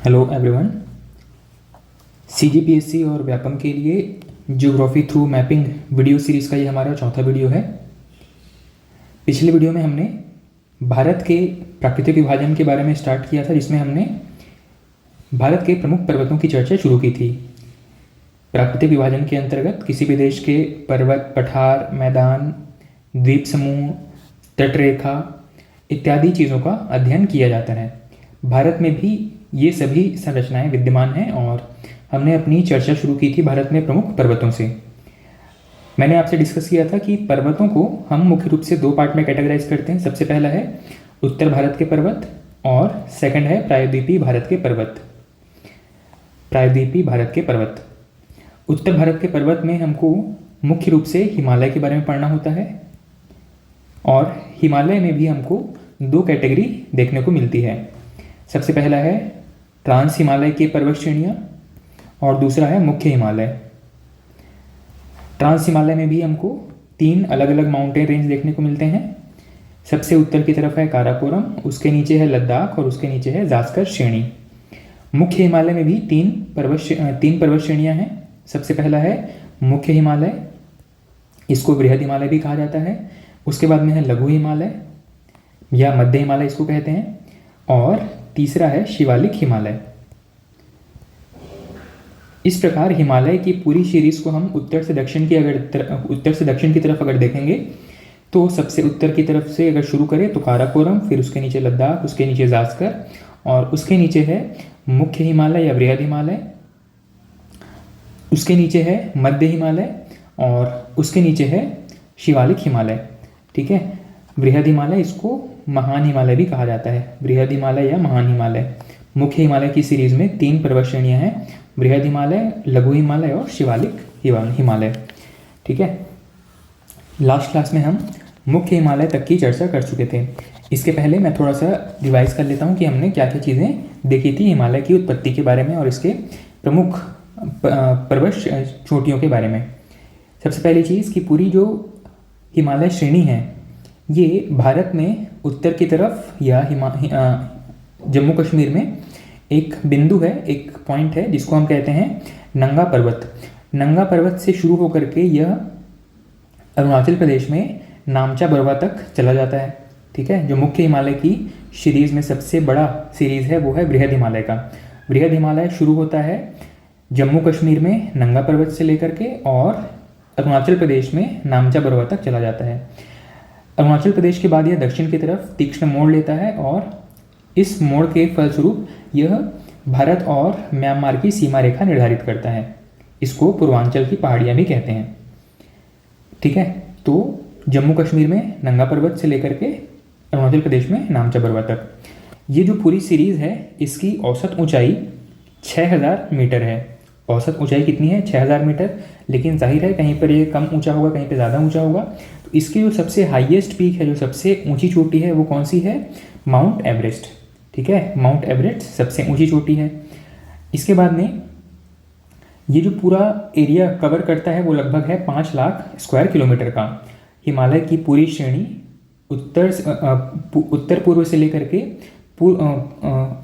Hello everyone. CGPSC और व्यापम के लिए geography through mapping video series का ये हमारा चौथा वीडियो है। पिछले वीडियो में हमने भारत के प्राकृतिक विभाजन के बारे में स्टार्ट किया था, जिसमें हमने भारत के प्रमुख पर्वतों की चर्चा शुरू की थी। प्राकृतिक विभाजन के अंतर्गत किसी भी देश के पर्वत, पठार, मैदान, द्वीप समूह, तटरेखा इत्यादि चीज़ों का अध्ययन किया जाता है। भारत में भी ये सभी संरचनाएं विद्यमान हैं और हमने अपनी चर्चा शुरू की थी भारत में प्रमुख पर्वतों से। मैंने आपसे डिस्कस किया था कि पर्वतों को हम मुख्य रूप से दो पार्ट में कैटेगराइज करते हैं। सबसे पहला है उत्तर भारत के पर्वत और सेकंड है प्रायद्वीपीय भारत के पर्वत। प्रायद्वीपीय भारत के पर्वत, उत्तर भारत के पर्वत में हमको मुख्य रूप से हिमालय के बारे में पढ़ना होता है और हिमालय में भी हमको दो कैटेगरी देखने को मिलती है। सबसे पहला है ट्रांस हिमालय की पर्वत श्रेणियाँ और दूसरा है मुख्य हिमालय। ट्रांस हिमालय में भी हमको तीन अलग अलग माउंटेन रेंज देखने को मिलते हैं। सबसे उत्तर की तरफ है काराकोरम, उसके नीचे है लद्दाख और उसके नीचे है जास्कर श्रेणी। मुख्य हिमालय में भी तीन पर्वत श्रेणियाँ हैं। सबसे पहला है मुख्य हिमालय, इसको बृहद हिमालय भी कहा जाता है। उसके बाद में है लघु हिमालय या मध्य हिमालय इसको कहते हैं, और तीसरा है शिवालिक हिमालय। इस प्रकार हिमालय की पूरी सीरीज को हम उत्तर से दक्षिण की तरफ अगर देखेंगे तो सबसे उत्तर की तरफ से अगर शुरू करें तो काराकोरम, फिर उसके नीचे लद्दाख, उसके नीचे जास्कर और उसके नीचे है मुख्य हिमालय या बृहद हिमालय, उसके नीचे है मध्य हिमालय और उसके नीचे है शिवालिक हिमालय। ठीक है, बृहद हिमालय इसको महान हिमालय भी कहा जाता है, बृहद हिमालय या महान हिमालय। मुख्य हिमालय की सीरीज में तीन पर्वत श्रेणियां हैं, बृहद हिमालय, लघु हिमालय और शिवालिक हिमालय। ठीक है, लास्ट क्लास में हम मुख्य हिमालय तक की चर्चा कर चुके थे। इसके पहले मैं थोड़ा सा रिवाइज कर लेता हूँ कि हमने क्या क्या चीज़ें देखी थी हिमालय की उत्पत्ति के बारे में और इसके प्रमुख पर्वत चोटियों के बारे में। सबसे पहली चीज़ कि पूरी जो हिमालय श्रेणी है ये भारत में उत्तर की तरफ या जम्मू कश्मीर में एक बिंदु है, एक पॉइंट है जिसको हम कहते हैं नंगा पर्वत। नंगा पर्वत से शुरू होकर के यह अरुणाचल प्रदेश में नामचा बरवा तक चला जाता है। ठीक है, जो मुख्य हिमालय की सीरीज में सबसे बड़ा सीरीज है वो है बृहद हिमालय का। बृहद हिमालय शुरू होता है जम्मू कश्मीर में नंगा पर्वत से लेकर के और अरुणाचल प्रदेश में नामचा बरवा तक चला जाता है। अरुणाचल प्रदेश के बाद यह दक्षिण की तरफ तीक्ष्ण मोड़ लेता है और इस मोड़ के फलस्वरूप यह भारत और म्यांमार की सीमा रेखा निर्धारित करता है। इसको पूर्वांचल की पहाड़ियाँ भी कहते हैं। ठीक है, तो जम्मू कश्मीर में नंगा पर्वत से लेकर के अरुणाचल प्रदेश में नामचा बरवा तक ये जो पूरी सीरीज़ है इसकी औसत ऊंचाई 6000 मीटर है। औसत ऊंचाई कितनी है? 6000 मीटर। लेकिन जाहिर है कहीं पर ये कम ऊंचा होगा, कहीं पर ज़्यादा ऊंचा होगा। तो इसकी जो सबसे हाईएस्ट पीक है, जो सबसे ऊंची चोटी है वो कौन सी है? Mount Everest. ठीक है, माउंट एवरेस्ट सबसे ऊंची चोटी है। इसके बाद में ये जो पूरा एरिया कवर करता है वो लगभग है 5 लाख स्क्वायर किलोमीटर का। हिमालय की पूरी श्रेणी उत्तर पूर्व से लेकर के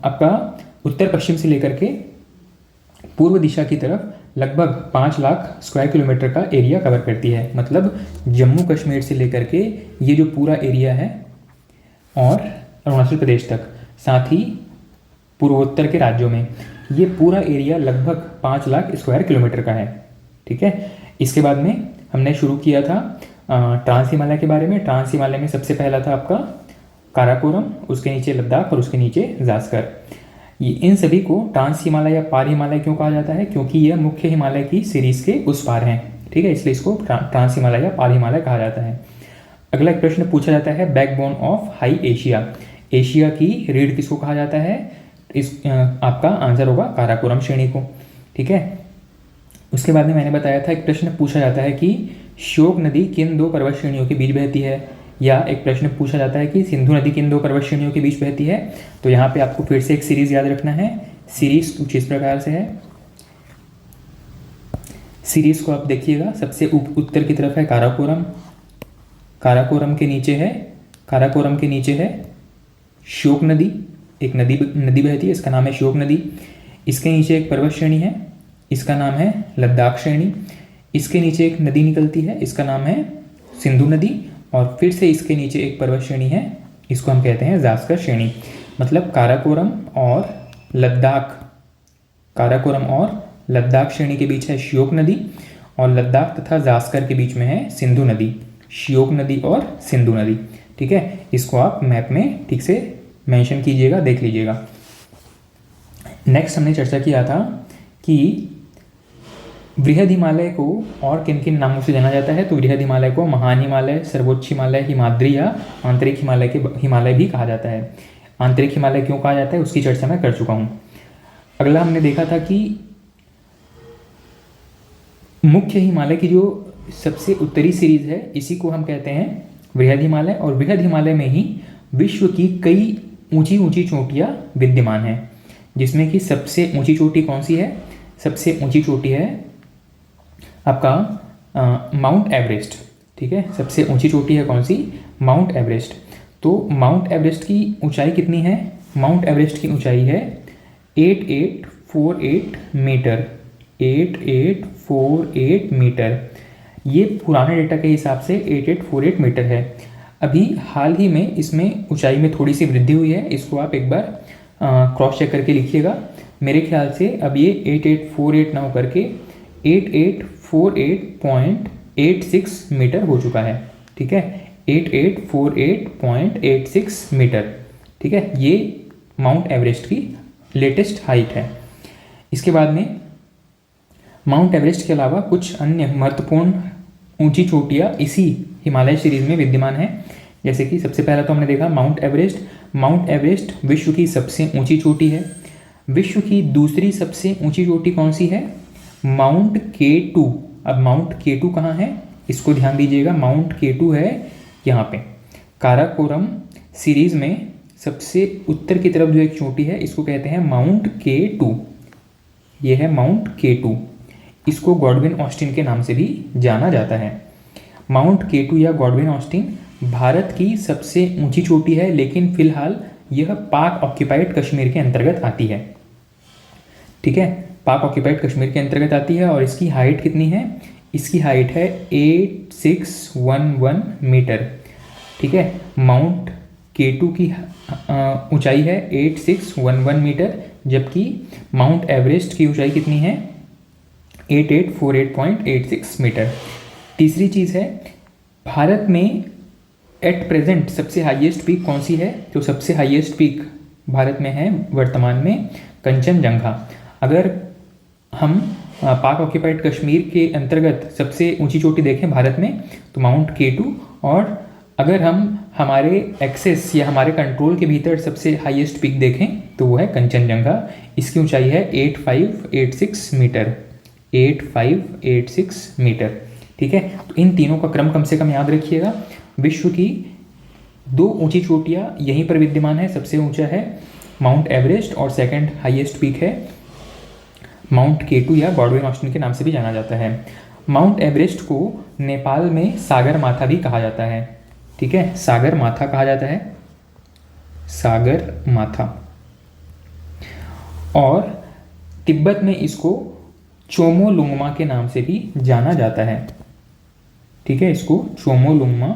आपका उत्तर पश्चिम से लेकर के पूर्व दिशा की तरफ लगभग 5 लाख स्क्वायर किलोमीटर का एरिया कवर करती है। मतलब जम्मू कश्मीर से लेकर के ये जो पूरा एरिया है और अरुणाचल प्रदेश तक, साथ ही पूर्वोत्तर के राज्यों में ये पूरा एरिया लगभग 5 लाख स्क्वायर किलोमीटर का है। ठीक है, इसके बाद में हमने शुरू किया था ट्रांस हिमालय के बारे में। ट्रांस हिमालय में सबसे पहला था आपका काराकोरम, उसके नीचे लद्दाख और उसके नीचे जास्कर। ये इन सभी को ट्रांस हिमालय या पार हिमालय क्यों कहा जाता है? क्योंकि यह मुख्य हिमालय की सीरीज के उस पार हैं। ठीक है, इसलिए इसको ट्रांस हिमालय या पार हिमालय कहा जाता है। अगला एक प्रश्न पूछा जाता है, backbone of high Asia, Asia की रीढ़ किसको कहा जाता है? आपका आंसर होगा काराकोरम श्रेणी को। ठीक है, उसके बाद में मैंने बताया था एक प्रश्न पूछा जाता है कि श्योक नदी किन दो पर्वत श्रेणियों के बीच बहती है, या एक प्रश्न पूछा जाता है कि सिंधु नदी किन दो पर्वत श्रेणियों के बीच बहती है। तो यहाँ पे आपको फिर से एक सीरीज याद रखना है। सीरीज कुछ इस प्रकार से है। सीरीज को आप देखिएगा, सबसे उत्तर की तरफ है काराकोरम, काराकोरम के नीचे है श्योक नदी, एक नदी बहती है, इसका नाम है श्योक नदी। इसके नीचे एक पर्वत श्रेणी है, इसका नाम है लद्दाख श्रेणी। इसके नीचे एक नदी निकलती है, इसका नाम है सिंधु नदी। और फिर से इसके नीचे एक पर्वत श्रेणी है, इसको हम कहते हैं जास्कर श्रेणी। मतलब काराकोरम और लद्दाख श्रेणी के बीच है श्योक नदी, और लद्दाख तथा जास्कर के बीच में है सिंधु नदी। श्योक नदी और सिंधु नदी, ठीक है। इसको आप मैप में ठीक से मेंशन कीजिएगा, देख लीजिएगा। नेक्स्ट हमने चर्चा किया था कि बृहद हिमालय को और किन किन नामों से जाना जाता है। तो बृहद हिमालय को महान हिमालय, सर्वोच्च हिमालय, हिमाद्री या आंतरिक हिमालय भी कहा जाता है। आंतरिक हिमालय क्यों कहा जाता है उसकी चर्चा मैं कर चुका हूँ। अगला हमने देखा था कि मुख्य हिमालय की जो सबसे उत्तरी सीरीज है इसी को हम कहते हैं बृहद हिमालय। और बृहद हिमालय में ही विश्व की कई ऊंची ऊंची चोटियाँ विद्यमान हैं, जिसमें कि सबसे ऊंची चोटी कौन सी है? सबसे ऊंची चोटी है आपका माउंट एवरेस्ट, ठीक है। सबसे ऊंची चोटी है कौन सी? Mount Everest. तो माउंट एवरेस्ट की ऊंचाई कितनी है? माउंट एवरेस्ट की ऊंचाई है 8848 मीटर। 8848 मीटर, ये पुराने डेटा के हिसाब से 8848 मीटर है। अभी हाल ही में इसमें ऊंचाई में थोड़ी सी वृद्धि हुई है, इसको आप एक बार क्रॉस चेक करके लिखिएगा। मेरे ख्याल से अब ये 8848 ना हो करके 8848.86 मीटर हो चुका है, ठीक है। 8848.86 मीटर, ठीक है। ये माउंट एवरेस्ट की लेटेस्ट हाइट है। इसके बाद में माउंट एवरेस्ट के अलावा कुछ अन्य महत्वपूर्ण ऊंची चोटियाँ इसी हिमालय सीरीज में विद्यमान हैं। जैसे कि सबसे पहला तो हमने देखा माउंट एवरेस्ट। माउंट एवरेस्ट विश्व की सबसे ऊंची चोटी है। विश्व की दूसरी सबसे ऊंची चोटी कौन सी है? Mount K2। अब माउंट K2 कहाँ है इसको ध्यान दीजिएगा। माउंट K2 है यहाँ पे काराकोरम सीरीज में सबसे उत्तर की तरफ जो एक चोटी है इसको कहते हैं माउंट K2। ये है माउंट K2। इसको गॉडविन ऑस्टिन के नाम से भी जाना जाता है। माउंट K2 या गॉडविन ऑस्टिन भारत की सबसे ऊंची चोटी है, लेकिन फिलहाल यह पाक ऑक्यूपाइड कश्मीर के अंतर्गत आती है, ठीक है। पाक ऑक्यूपाइड कश्मीर के अंतर्गत आती है। और इसकी हाइट कितनी है? इसकी हाइट है 8611 मीटर, ठीक है। माउंट K2 की ऊंचाई है 8611 मीटर, जबकि माउंट एवरेस्ट की ऊंचाई कितनी है? 8848.86 मीटर। तीसरी चीज़ है भारत में एट प्रेजेंट सबसे हाईएस्ट पीक कौन सी है? तो सबसे हाईएस्ट पीक भारत में है वर्तमान में कंचनजंगा। अगर हम पाक ऑक्यूपाइड कश्मीर के अंतर्गत सबसे ऊंची चोटी देखें भारत में तो माउंट K2, और अगर हम हमारे एक्सेस या हमारे कंट्रोल के भीतर सबसे हाईएस्ट पीक देखें तो वो है कंचनजंगा। इसकी ऊंचाई है 8586 मीटर। 8586 मीटर, ठीक है। तो इन तीनों का क्रम कम से कम याद रखिएगा। विश्व की दो ऊंची चोटियाँ यहीं पर विद्यमान है। सबसे ऊंचा है माउंट एवरेस्ट और सेकंड हाईएस्ट पीक है माउंट K2 या गॉडविन ऑस्टिन के नाम से भी जाना जाता है। माउंट एवरेस्ट को नेपाल में सागर माथा भी कहा जाता है, ठीक है। सागर माथा कहा जाता है, सागर माथा। और तिब्बत में इसको चोमोलुंगमा के नाम से भी जाना जाता है, ठीक है। इसको चोमोलुंगमा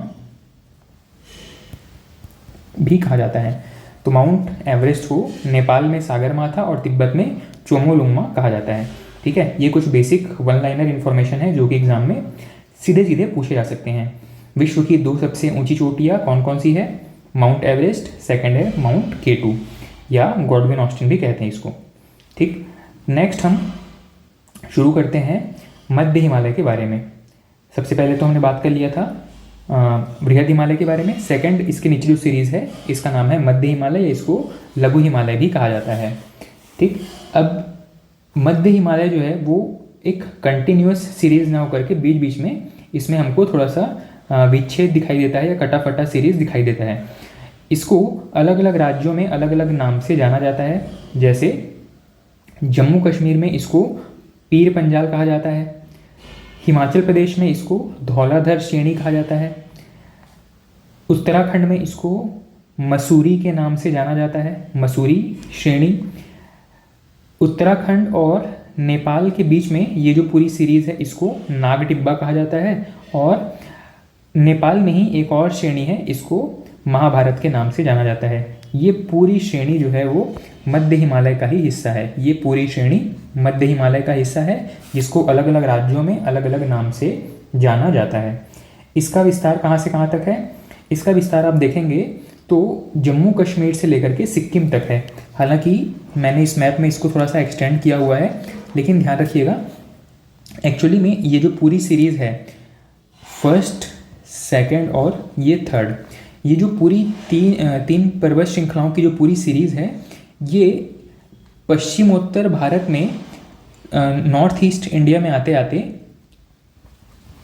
भी कहा जाता है। तो माउंट एवरेस्ट को नेपाल में सागर माथा और तिब्बत में चोमोलुंगमा कहा जाता है, ठीक है। ये कुछ बेसिक वन लाइनर इन्फॉर्मेशन है जो कि एग्जाम में सीधे सीधे पूछे जा सकते हैं। विश्व की दो सबसे ऊंची चोटियाँ कौन कौन सी है? माउंट एवरेस्ट, सेकंड है माउंट K2 या गॉडविन ऑस्टिन भी कहते हैं इसको, ठीक। नेक्स्ट हम शुरू करते हैं मध्य हिमालय के बारे में। सबसे पहले तो हमने बात कर लिया था बृहद हिमालय के बारे में। सेकंड, इसके नीचे जो सीरीज़ है इसका नाम है मध्य हिमालय, इसको लघु हिमालय भी कहा जाता है, ठीक। अब मध्य हिमालय जो है वो एक कंटिन्यूअस सीरीज़ ना होकर के बीच बीच में इसमें हमको थोड़ा सा विच्छेद दिखाई देता है या कटा फटा सीरीज़ दिखाई देता है। इसको अलग अलग राज्यों में अलग अलग नाम से जाना जाता है। जैसे जम्मू कश्मीर में इसको पीर पंजाल कहा जाता है, हिमाचल प्रदेश में इसको धौलाधर श्रेणी कहा जाता है, उत्तराखंड में इसको मसूरी के नाम से जाना जाता है, मसूरी श्रेणी। उत्तराखंड और नेपाल के बीच में ये जो पूरी सीरीज़ है इसको नागटिब्बा कहा जाता है। और नेपाल में ही एक और श्रेणी है, इसको महाभारत के नाम से जाना जाता है। ये पूरी श्रेणी जो है वो मध्य हिमालय का ही हिस्सा है। ये पूरी श्रेणी मध्य हिमालय का हिस्सा है, जिसको अलग अलग राज्यों में अलग अलग नाम से जाना जाता है। इसका विस्तार कहाँ से कहाँ तक है? इसका विस्तार आप देखेंगे तो जम्मू कश्मीर से लेकर के सिक्किम तक है। हालांकि मैंने इस मैप में इसको थोड़ा सा एक्सटेंड किया हुआ है, लेकिन ध्यान रखिएगा एक्चुअली में ये जो पूरी सीरीज़ है, फर्स्ट, सेकंड और ये थर्ड, ये जो पूरी तीन पर्वत श्रृंखलाओं की जो पूरी सीरीज़ है, ये पश्चिमोत्तर भारत में नॉर्थ ईस्ट इंडिया में आते आते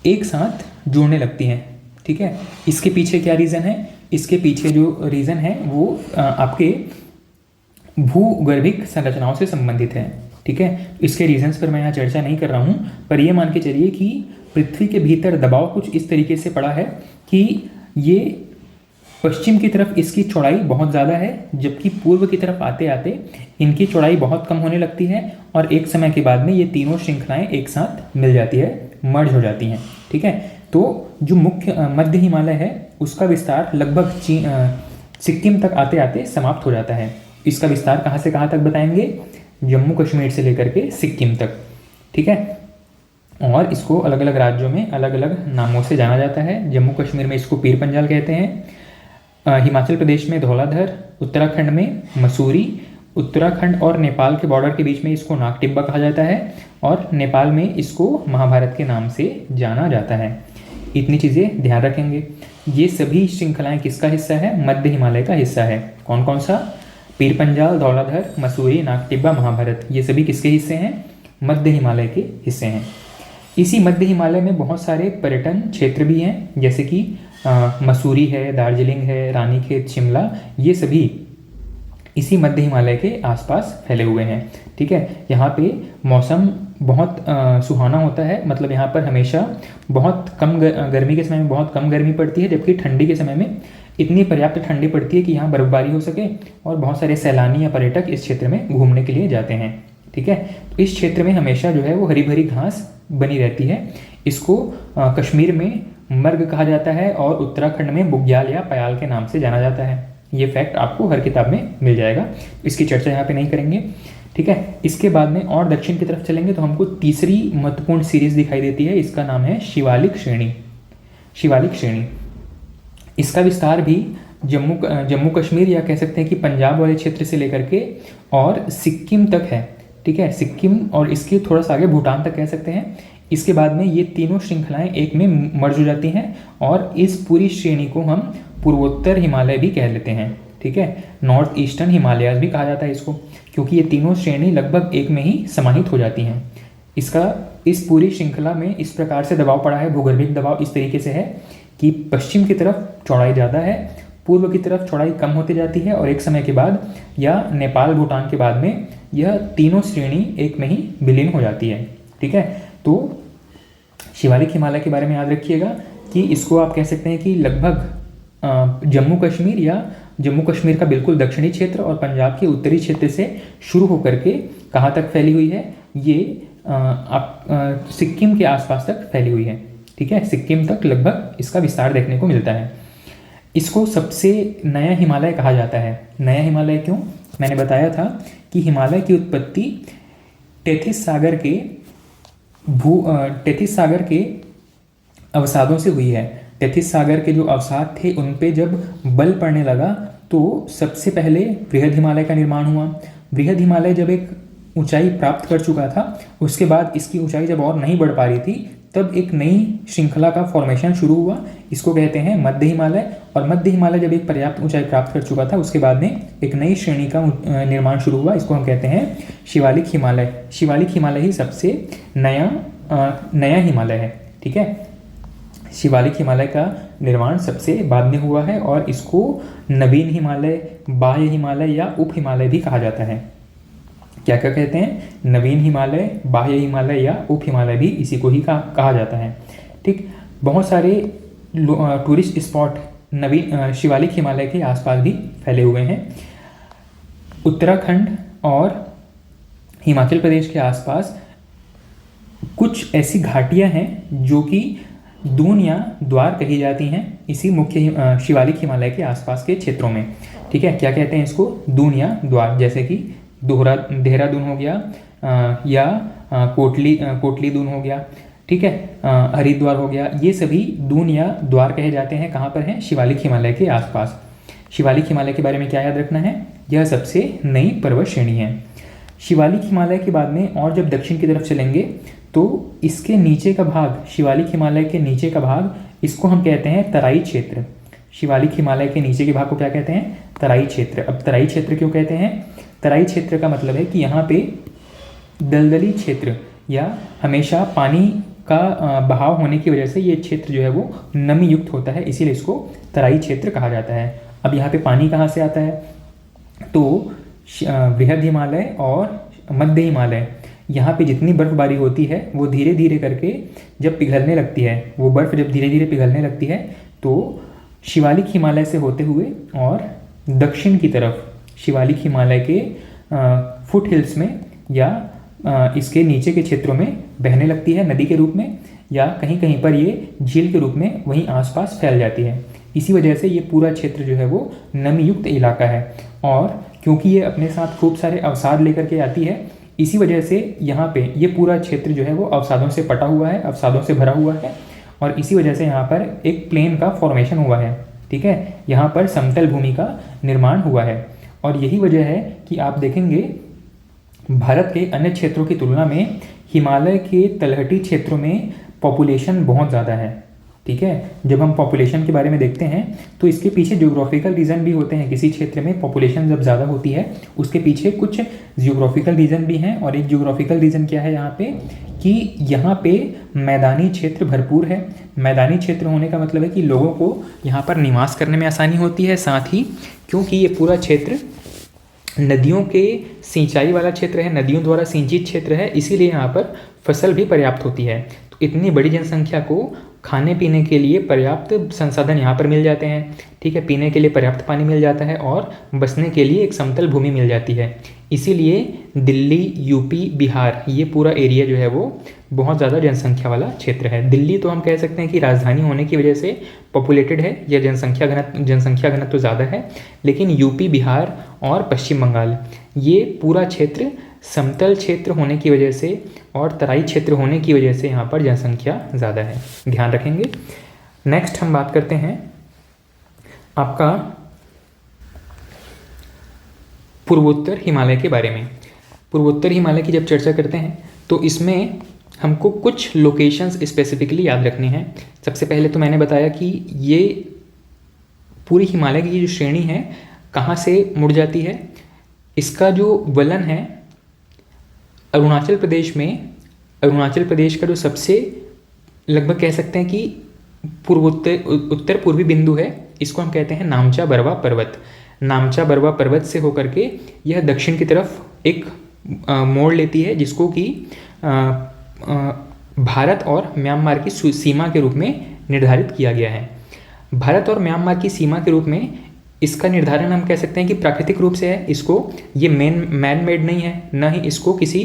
एक साथ जुड़ने लगती हैं। ठीक है, इसके पीछे क्या रीज़न है? इसके पीछे जो रीज़न है वो आपके भूगर्भिक संरचनाओं से संबंधित है। ठीक है, इसके रीजंस पर मैं यहाँ चर्चा नहीं कर रहा हूँ, पर ये मान के चलिए कि पृथ्वी के भीतर दबाव कुछ इस तरीके से पड़ा है कि ये पश्चिम की तरफ इसकी चौड़ाई बहुत ज़्यादा है, जबकि पूर्व की तरफ आते आते इनकी चौड़ाई बहुत कम होने लगती है और एक समय के बाद में ये तीनों श्रृंखलाएं एक साथ मिल जाती है, मर्ज हो जाती हैं। ठीक है, तो जो मुख्य मध्य हिमालय है उसका विस्तार लगभग सिक्किम तक आते आते समाप्त हो जाता है। इसका विस्तार कहाँ से कहाँ तक बताएंगे? जम्मू कश्मीर से लेकर के सिक्किम तक। ठीक है, और इसको अलग अलग राज्यों में अलग अलग नामों से जाना जाता है। जम्मू कश्मीर में इसको पीर पंजाल कहते हैं, हिमाचल प्रदेश में धौलाधर, उत्तराखंड में मसूरी, उत्तराखंड और नेपाल के बॉर्डर के बीच में इसको नागटिब्बा कहा जाता है, और नेपाल में इसको महाभारत के नाम से जाना जाता है। इतनी चीज़ें ध्यान रखेंगे। ये सभी श्रृंखलाएं किसका हिस्सा है? मध्य हिमालय का हिस्सा है। कौन कौन सा? पीर पंजाल, धौलाधर, मसूरी, नागटिब्बा, महाभारत, ये सभी किसके हिस्से हैं? मध्य हिमालय के हिस्से हैं। इसी मध्य हिमालय में बहुत सारे पर्यटन क्षेत्र भी हैं, जैसे कि मसूरी है, दार्जिलिंग है, रानीखेत, शिमला, ये सभी इसी मध्य हिमालय के आसपास फैले हुए हैं। ठीक है, यहाँ पे मौसम बहुत सुहाना होता है, मतलब यहाँ पर हमेशा बहुत कम गर्मी के समय में बहुत कम गर्मी पड़ती है, जबकि ठंडी के समय में इतनी पर्याप्त ठंडी पड़ती है कि यहाँ बर्फबारी हो सके और बहुत सारे सैलानी या पर्यटक इस क्षेत्र में घूमने के लिए जाते हैं। ठीक है, तो इस क्षेत्र में हमेशा जो है वो हरी भरी घास बनी रहती है। इसको कश्मीर में मर्ग कहा जाता है और उत्तराखंड में बुग्याल या पयाल के नाम से जाना जाता है। ये फैक्ट आपको हर किताब में मिल जाएगा, इसकी चर्चा यहाँ पे नहीं करेंगे। ठीक है, इसके बाद में और दक्षिण की तरफ चलेंगे तो हमको तीसरी महत्वपूर्ण सीरीज दिखाई देती है, इसका नाम है शिवालिक श्रेणी। शिवालिक श्रेणी, इसका विस्तार भी जम्मू कश्मीर या कह सकते हैं कि पंजाब वाले क्षेत्र से लेकर के और सिक्किम तक है। ठीक है, सिक्किम और इसके थोड़ा सा आगे भूटान तक कह सकते हैं। इसके बाद में ये तीनों श्रृंखलाएं एक में मर्ज हो जाती हैं और इस पूरी श्रेणी को हम पूर्वोत्तर हिमालय भी कह लेते हैं। ठीक है, नॉर्थ ईस्टर्न हिमालयाज भी कहा जाता है इसको, क्योंकि ये तीनों श्रेणी लगभग एक में ही समाहित हो जाती हैं। इस पूरी श्रृंखला में इस प्रकार से दबाव पड़ा है, भूगर्भिक दबाव इस तरीके से है कि पश्चिम की तरफ चौड़ाई ज़्यादा है, पूर्व की तरफ चौड़ाई कम होती जाती है और एक समय के बाद या नेपाल भूटान के बाद में यह तीनों श्रेणी एक में ही विलीन हो जाती है। ठीक है, तो शिवालिक हिमालय के बारे में याद रखिएगा कि इसको आप कह सकते हैं कि लगभग जम्मू कश्मीर या जम्मू कश्मीर का बिल्कुल दक्षिणी क्षेत्र और पंजाब के उत्तरी क्षेत्र से शुरू होकर के कहाँ तक फैली हुई है? ये सिक्किम के आसपास तक फैली हुई है। ठीक है, सिक्किम तक लगभग इसका विस्तार देखने को मिलता है। इसको सबसे नया हिमालय कहा जाता है। नया हिमालय क्यों? मैंने बताया था कि हिमालय की उत्पत्ति टेथिस सागर के अवसादों से हुई है। टेथिस सागर के जो अवसाद थे उन पे जब बल पड़ने लगा तो सबसे पहले बृहद हिमालय का निर्माण हुआ। बृहद हिमालय जब एक ऊंचाई प्राप्त कर चुका था, उसके बाद इसकी ऊंचाई जब और नहीं बढ़ पा रही थी, तब एक नई श्रृंखला का फॉर्मेशन शुरू हुआ। इसको कहते हैं मध्य हिमालय। और मध्य हिमालय जब एक पर्याप्त ऊंचाई प्राप्त कर चुका था, उसके बाद में एक नई श्रेणी का निर्माण शुरू हुआ। इसको हम कहते हैं शिवालिक हिमालय। शिवालिक हिमालय ही सबसे नया हिमालय है। ठीक है, शिवालिक हिमालय का निर्माण सबसे बाद में हुआ है और इसको नवीन हिमालय, बाह्य हिमालय या उप हिमालय भी कहा जाता है। क्या क्या कहते हैं? नवीन हिमालय, बाह्य हिमालय या उप हिमालय भी इसी को ही कहा जाता है। ठीक, बहुत सारे टूरिस्ट स्पॉट शिवालिक हिमालय के आसपास भी फैले हुए हैं। उत्तराखंड और हिमाचल प्रदेश के आसपास कुछ ऐसी घाटियां हैं जो कि दून या द्वार कही जाती हैं इसी मुख्य शिवालिक हिमालय के आसपास के क्षेत्रों में। ठीक है, क्या कहते हैं इसको? दून या द्वार, जैसे कि देहरादून हो गया या कोटली दून हो गया, ठीक है, हरिद्वार हो गया, ये सभी दून या द्वार कहे जाते हैं। कहाँ पर हैं? शिवालिक हिमालय के आसपास। शिवालिक हिमालय के बारे में क्या याद रखना है? यह सबसे नई पर्वत श्रेणी है। शिवालिक हिमालय के बाद में और जब दक्षिण की तरफ चलेंगे तो इसके नीचे का भाग, शिवालिक हिमालय के नीचे का भाग, इसको हम कहते हैं तराई क्षेत्र। शिवालिक हिमालय के नीचे के भाग को क्या कहते हैं? तराई क्षेत्र। अब तराई क्षेत्र क्यों कहते हैं? तराई क्षेत्र का मतलब है कि यहाँ पे दलदली क्षेत्र या हमेशा पानी का बहाव होने की वजह से ये क्षेत्र जो है वो नमी युक्त होता है, इसीलिए इसको तराई क्षेत्र कहा जाता है। अब यहाँ पे पानी कहाँ से आता है? तो बृहद हिमालय और मध्य हिमालय, यहाँ पे जितनी बर्फबारी होती है वो धीरे धीरे करके जब पिघलने लगती है, वो बर्फ़ जब धीरे धीरे पिघलने लगती है तो शिवालिक हिमालय से होते हुए और दक्षिण की तरफ शिवालिक हिमालय के फुट हिल्स में या इसके नीचे के क्षेत्रों में बहने लगती है नदी के रूप में, या कहीं कहीं पर ये झील के रूप में वहीं आसपास फैल जाती है। इसी वजह से ये पूरा क्षेत्र जो है वो नमी युक्त इलाका है, और क्योंकि ये अपने साथ खूब सारे अवसाद लेकर के आती है, इसी वजह से यहाँ पे ये पूरा क्षेत्र जो है वो अवसादों से पटा हुआ है, अवसादों से भरा हुआ है, और इसी वजह से यहाँ पर एक प्लेन का फॉर्मेशन हुआ है। ठीक है, यहाँ पर समतल भूमि का निर्माण हुआ है, और यही वजह है कि आप देखेंगे भारत के अन्य क्षेत्रों की तुलना में हिमालय के तलहटी क्षेत्रों में पॉपुलेशन बहुत ज़्यादा है। ठीक है, जब हम पॉपुलेशन के बारे में देखते हैं तो इसके पीछे ज्योग्राफिकल रीज़न भी होते हैं। किसी क्षेत्र में पॉपुलेशन जब ज़्यादा होती है उसके पीछे कुछ ज्योग्राफिकल रीज़न भी हैं, और एक ज्योग्राफिकल रीज़न क्या है यहाँ पे कि यहाँ पे मैदानी क्षेत्र भरपूर है। मैदानी क्षेत्र होने का मतलब है कि लोगों को यहाँ पर निवास करने में आसानी होती है, साथ ही क्योंकि ये पूरा क्षेत्र नदियों के सिंचाई वाला क्षेत्र है, नदियों द्वारा सिंचित क्षेत्र है, इसीलिए यहाँ पर फसल भी पर्याप्त होती है। तो इतनी बड़ी जनसंख्या को खाने पीने के लिए पर्याप्त संसाधन यहाँ पर मिल जाते हैं। ठीक है, पीने के लिए पर्याप्त पानी मिल जाता है और बसने के लिए एक समतल भूमि मिल जाती है। इसीलिए दिल्ली, यूपी, बिहार, ये पूरा एरिया जो है वो बहुत ज़्यादा जनसंख्या वाला क्षेत्र है। दिल्ली तो हम कह सकते हैं कि राजधानी होने की वजह से पॉपुलेटेड है, या जनसंख्या घनत्व तो ज़्यादा है, लेकिन यूपी, बिहार और पश्चिम बंगाल, ये पूरा क्षेत्र समतल क्षेत्र होने की वजह से और तराई क्षेत्र होने की वजह से यहाँ पर जनसंख्या ज़्यादा है, ध्यान रखेंगे। नेक्स्ट हम बात करते हैं आपका पूर्वोत्तर हिमालय के बारे में। पूर्वोत्तर हिमालय की जब चर्चा करते हैं तो इसमें हमको कुछ लोकेशंस स्पेसिफिकली याद रखने हैं। सबसे पहले तो मैंने बताया कि ये पूरी हिमालय की जो श्रेणी है कहाँ से मुड़ जाती है। इसका जो वलन है अरुणाचल प्रदेश में, अरुणाचल प्रदेश का जो सबसे लगभग कह सकते हैं कि उत्तर पूर्वी बिंदु है, इसको हम कहते हैं नामचा बरवा पर्वत। नामचा बरवा पर्वत से होकर के यह दक्षिण की तरफ एक मोड़ लेती है, जिसको कि भारत और म्यांमार की सीमा के रूप में निर्धारित किया गया है। भारत और म्यांमार की सीमा के रूप में इसका निर्धारण हम कह सकते हैं कि प्राकृतिक रूप से है। इसको ये मैन मेड नहीं है, न ही इसको किसी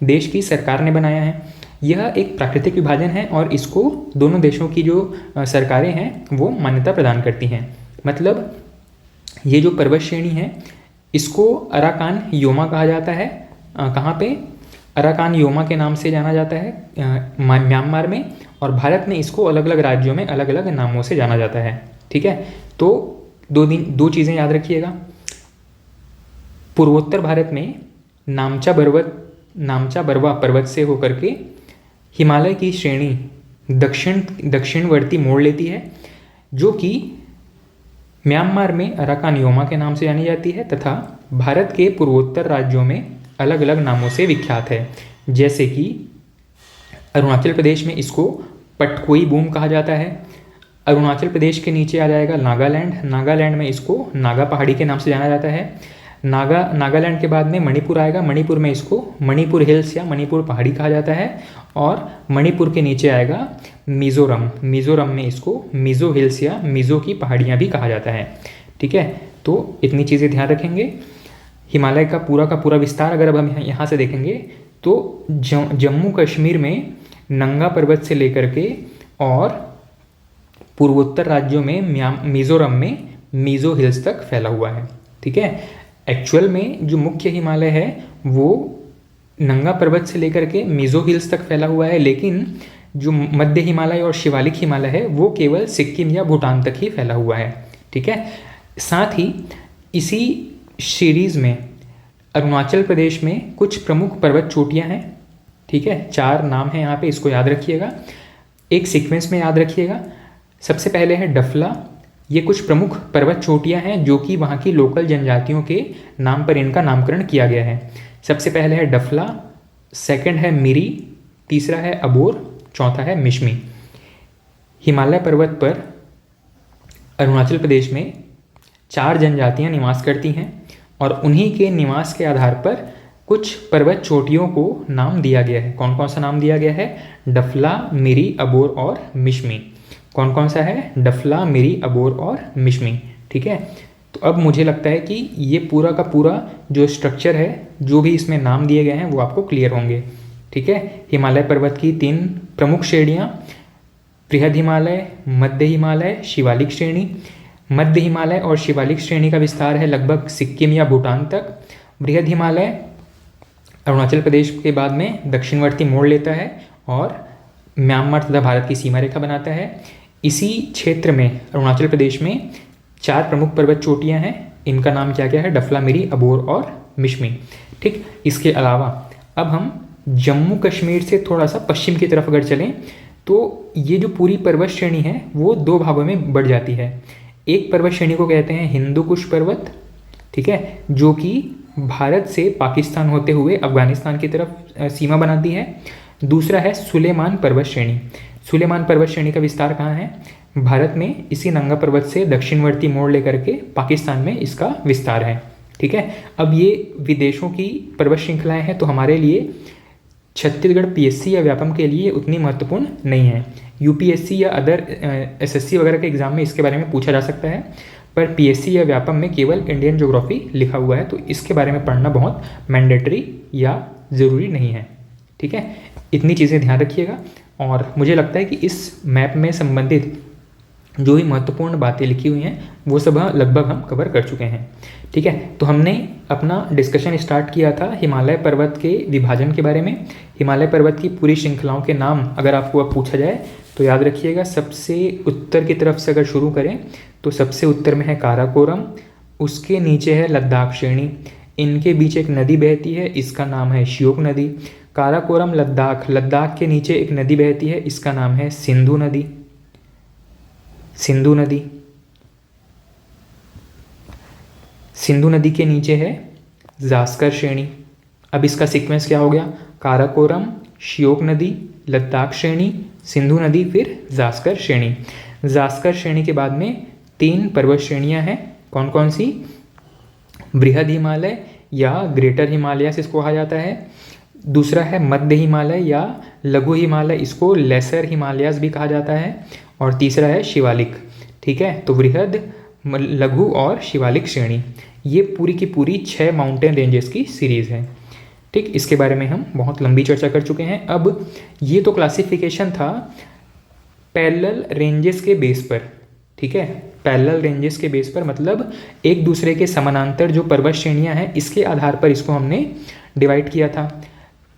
देश की सरकार ने बनाया है। यह एक प्राकृतिक विभाजन है और इसको दोनों देशों की जो सरकारें हैं वो मान्यता प्रदान करती हैं। मतलब ये जो पर्वत श्रेणी है इसको अराकान योमा कहा जाता है। कहाँ पे? अराकान योमा के नाम से जाना जाता है म्यांमार में, और भारत में इसको अलग अलग राज्यों में अलग अलग नामों से जाना जाता है। ठीक है, तो दो चीज़ें याद रखिएगा। पूर्वोत्तर भारत में नामचा बरवा पर्वत से होकर के हिमालय की श्रेणी दक्षिणवर्ती मोड़ लेती है, जो कि म्यांमार में अराकान योमा के नाम से जानी जाती है, तथा भारत के पूर्वोत्तर राज्यों में अलग अलग नामों से विख्यात है। जैसे कि अरुणाचल प्रदेश में इसको पटकोई बूम कहा जाता है। अरुणाचल प्रदेश के नीचे आ जाएगा नागालैंड। नागालैंड में इसको नागा पहाड़ी के नाम से जाना जाता है। नागालैंड के बाद में मणिपुर आएगा। मणिपुर में इसको मणिपुर हिल्स या मणिपुर पहाड़ी कहा जाता है। और मणिपुर के नीचे आएगा मिज़ोरम। मिज़ोरम में इसको मिज़ो हिल्स या मिज़ो की पहाड़ियाँ भी कहा जाता है। ठीक है, तो इतनी चीज़ें ध्यान रखेंगे। हिमालय का पूरा विस्तार अगर अब हम यहाँ से देखेंगे तो जम्मू कश्मीर में नंगा पर्वत से लेकर के और पूर्वोत्तर राज्यों में मिज़ोरम में मिज़ो हिल्स तक फैला हुआ है। ठीक है, एक्चुअल में जो मुख्य हिमालय है वो नंगा पर्वत से लेकर के मिज़ो हिल्स तक फैला हुआ है, लेकिन जो मध्य हिमालय और शिवालिक हिमालय है वो केवल सिक्किम या भूटान तक ही फैला हुआ है। ठीक है, साथ ही इसी सीरीज़ में अरुणाचल प्रदेश में कुछ प्रमुख पर्वत चोटियाँ हैं। ठीक है, 4 नाम हैं यहाँ पे, इसको याद रखिएगा, एक सीक्वेंस में याद रखिएगा। सबसे पहले है डफला। ये कुछ प्रमुख पर्वत चोटियाँ हैं जो कि वहाँ की लोकल जनजातियों के नाम पर इनका नामकरण किया गया है। सबसे पहले है डफला, सेकंड है मिरी, तीसरा है अबोर, चौथा है मिश्मी। हिमालय पर्वत पर अरुणाचल प्रदेश में 4 जनजातियाँ निवास करती हैं और उन्हीं के निवास के आधार पर कुछ पर्वत चोटियों को नाम दिया गया है। कौन कौन सा नाम दिया गया है? डफला, मिरी, अबोर और मिश्मी। कौन कौन सा है? डफला, मिरी, अबोर और मिश्मी। ठीक है, तो अब मुझे लगता है कि ये पूरा का पूरा जो स्ट्रक्चर है, जो भी इसमें नाम दिए गए हैं वो आपको क्लियर होंगे। ठीक है, हिमालय पर्वत की 3 प्रमुख श्रेणियाँ, बृहद हिमालय, मध्य हिमालय, शिवालिक श्रेणी। मध्य हिमालय और शिवालिक श्रेणी का विस्तार है लगभग सिक्किम या भूटान तक। बृहद हिमालय अरुणाचल प्रदेश के बाद में दक्षिणवर्ती मोड़ लेता है और म्यांमार तथा भारत की सीमा रेखा बनाता है। इसी क्षेत्र में अरुणाचल प्रदेश में 4 प्रमुख पर्वत चोटियाँ हैं। इनका नाम क्या क्या है? डफला, मिरी, अबोर और मिश्मी। ठीक, इसके अलावा अब हम जम्मू कश्मीर से थोड़ा सा पश्चिम की तरफ अगर चलें तो ये जो पूरी पर्वत श्रेणी है वो 2 भागों में बढ़ जाती है। एक पर्वत श्रेणी को कहते हैं हिंदू कुश पर्वत, ठीक है, जो कि भारत से पाकिस्तान होते हुए अफगानिस्तान की तरफ सीमा बनाती है। दूसरा है सुलेमान पर्वत श्रेणी। सुलेमान पर्वत श्रेणी का विस्तार कहाँ है? भारत में इसी नंगा पर्वत से दक्षिणवर्ती मोड़ लेकर के पाकिस्तान में इसका विस्तार है। ठीक है, अब ये विदेशों की पर्वत श्रृंखलाएं हैं तो हमारे लिए छत्तीसगढ़ पीएससी या व्यापम के लिए उतनी महत्वपूर्ण नहीं है। यूपीएससी या अदर एसएससी वगैरह के एग्जाम में इसके बारे में पूछा जा सकता है, पर पीएससी या व्यापम में केवल इंडियन ज्योग्राफी लिखा हुआ है, तो इसके बारे में पढ़ना बहुत मैंडेटरी या ज़रूरी नहीं है। ठीक है, इतनी चीज़ें ध्यान रखिएगा। और मुझे लगता है कि इस मैप में संबंधित जो भी महत्वपूर्ण बातें लिखी हुई हैं वो सब लगभग हम कवर कर चुके हैं। ठीक है, तो हमने अपना डिस्कशन स्टार्ट किया था हिमालय पर्वत के विभाजन के बारे में। हिमालय पर्वत की पूरी श्रृंखलाओं के नाम अगर आपको अब पूछा जाए तो याद रखिएगा, सबसे उत्तर की तरफ से अगर शुरू करें तो सबसे उत्तर में है काराकोरम, उसके नीचे है लद्दाख श्रेणी, इनके बीच एक नदी बहती है, इसका नाम है श्योक नदी। काराकोरम, लद्दाख, लद्दाख के नीचे एक नदी बहती है, इसका नाम है सिंधु नदी। सिंधु नदी, सिंधु नदी के नीचे है जास्कर श्रेणी। अब इसका सीक्वेंस क्या हो गया? काराकोरम, श्योक नदी, लद्दाख श्रेणी, सिंधु नदी, फिर जास्कर श्रेणी। जास्कर श्रेणी के बाद में 3 पर्वत श्रेणियां हैं। कौन कौन सी? बृहद हिमालय या ग्रेटर हिमालयस इसको कहा जाता है। दूसरा है मध्य हिमालय या लघु हिमालय, इसको लेसर हिमालयस भी कहा जाता है। और तीसरा है शिवालिक। ठीक है, तो बृहद, लघु और शिवालिक श्रेणी, ये पूरी की पूरी 6 माउंटेन रेंजेस की सीरीज़ है। ठीक, इसके बारे में हम बहुत लंबी चर्चा कर चुके हैं। अब ये तो क्लासिफिकेशन था पैरेलल रेंजेस के बेस पर। ठीक है, पैरेलल रेंजेस के बेस पर मतलब एक दूसरे के समानांतर जो पर्वत श्रेणियां हैं इसके आधार पर इसको हमने डिवाइड किया था।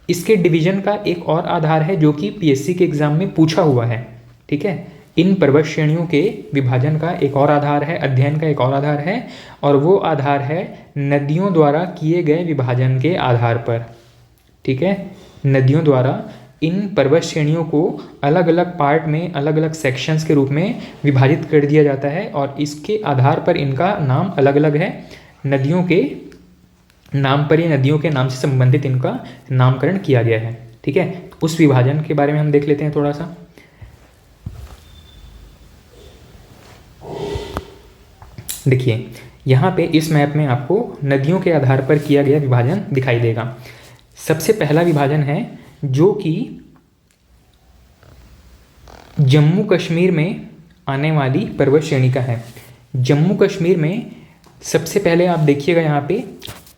इसके डिवीजन का एक और आधार है जो कि पीएससी के एग्जाम में पूछा हुआ है। ठीक है, इन पर्वत श्रेणियों के विभाजन का एक और आधार है, अध्ययन का एक और आधार है, और वो आधार है नदियों द्वारा किए गए विभाजन के आधार पर। ठीक है, नदियों द्वारा इन पर्वत श्रेणियों को अलग अलग पार्ट में, अलग अलग सेक्शंस के रूप में विभाजित कर दिया जाता है और इसके आधार पर इनका नाम अलग अलग है। नदियों के नाम पर, ये नदियों के नाम से संबंधित इनका नामकरण किया गया है। ठीक है, उस विभाजन के बारे में हम देख लेते हैं थोड़ा सा। देखिए, यहाँ पे इस मैप में आपको नदियों के आधार पर किया गया विभाजन दिखाई देगा। सबसे पहला विभाजन है जो कि जम्मू कश्मीर में आने वाली पर्वत श्रेणी का है। जम्मू कश्मीर में सबसे पहले आप देखिएगा, यहाँ पे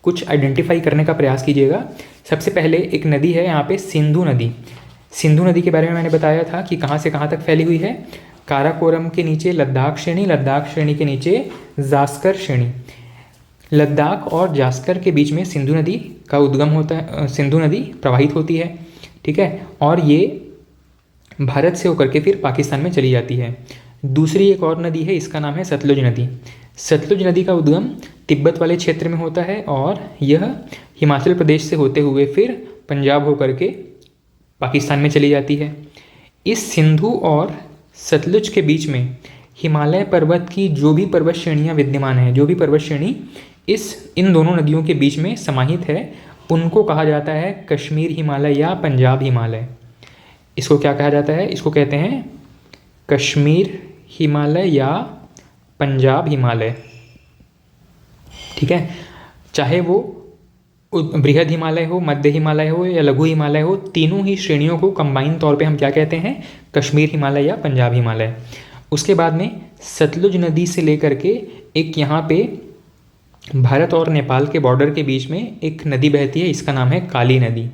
कुछ आइडेंटिफाई करने का प्रयास कीजिएगा। सबसे पहले एक नदी है यहाँ पे, सिंधु नदी। सिंधु नदी के बारे में मैंने बताया था कि कहाँ से कहाँ तक फैली हुई है। काराकोरम के नीचे लद्दाख श्रेणी, लद्दाख श्रेणी के नीचे जास्कर श्रेणी। लद्दाख और जास्कर के बीच में सिंधु नदी का उद्गम होता है, सिंधु नदी प्रवाहित होती है, ठीक है। और ये भारत से होकर के फिर पाकिस्तान में चली जाती है। दूसरी एक और नदी है, इसका नाम है सतलुज नदी। सतलुज नदी का उद्गम तिब्बत वाले क्षेत्र में होता है और यह हिमाचल प्रदेश से होते हुए फिर पंजाब होकर के पाकिस्तान में चली जाती है। इस सिंधु और सतलुज के बीच में हिमालय पर्वत की जो भी पर्वत श्रेणियाँ विद्यमान हैं, जो भी पर्वत श्रेणी इन दोनों नदियों के बीच में समाहित है, उनको कहा जाता है कश्मीर हिमालय या पंजाब हिमालय। इसको क्या कहा जाता है? इसको कहते हैं कश्मीर हिमालय या पंजाब हिमालय, ठीक है। चाहे वो बृहद हिमालय हो, मध्य हिमालय हो या लघु हिमालय हो, तीनों ही श्रेणियों को कंबाइन तौर पे हम क्या कहते हैं? कश्मीर हिमालय या पंजाब हिमालय। उसके बाद में सतलुज नदी से लेकर के एक यहाँ पे भारत और नेपाल के बॉर्डर के बीच में एक नदी बहती है, इसका नाम है काली नदी,